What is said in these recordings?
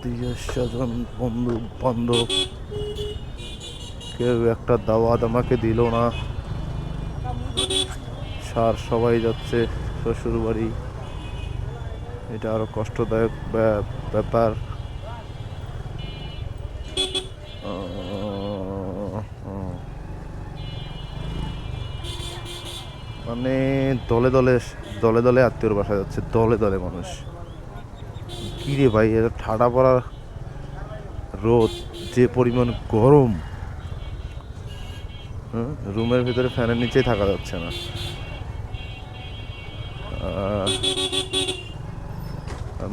আত্মীয় স্বজন বন্ধু বান্ধব কেউ একটা দাওয়াত আমাকে দিল না। সবাই যাচ্ছে শ্বশুর বাড়ি। এটা আরো কষ্টদায়ক ব্যাপার। মানে দলে দলে দলে দলে আত্মীয়র বাসা যাচ্ছে, দলে দলে মানুষ। কি রে ভাই, এটা ঠাডা পড়া রোদ, যে পরিমাণ গরম, রুমের ভিতরে ফ্যানের নিচেই থাকা যাচ্ছে না।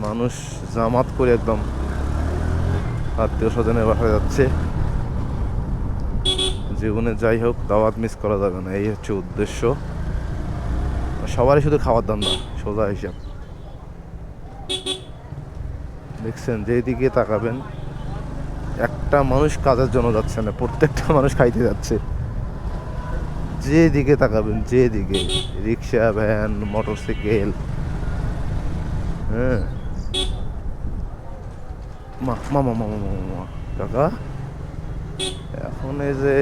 মানুষ জামাত করে একদম আত্মীয় স্বজনের বাসায় যাচ্ছে। জীবনে যাই হোক, দাওয়াত মিস করা যাবে না, এই হচ্ছে উদ্দেশ্য। সবারই শুধু খাওয়ার ধান্দা, সোজা হিসাব। দেখছেন, যেদিকে তাকাবেন একটা মানুষ কাজের জন্য যাচ্ছে না, প্রত্যেকটা মানুষ খাইতে যাচ্ছে। যেদিকে তাকাবেন, যেদিকে রিক্সা, ভ্যান, মোটরসাইকেল। হ্যাঁ, মামা মামা মামা কাকা, এখন এই যে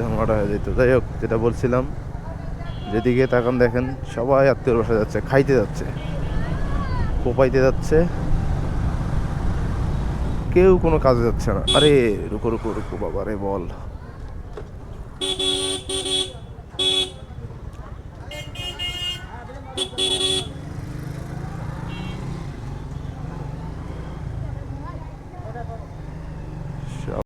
ঝামেলাটা হয়ে যেত। যাই হোক, যেটা বলছিলাম, যেদিকে তাকান দেখেন সবাই আত্মীয়র বাসায় যাচ্ছে, খাইতে যাচ্ছে, কোপাইতে যাচ্ছে, কেউ কোনো কাজে যাচ্ছে না। আরে রুকো রুকো রুকো বাবা রে, বল।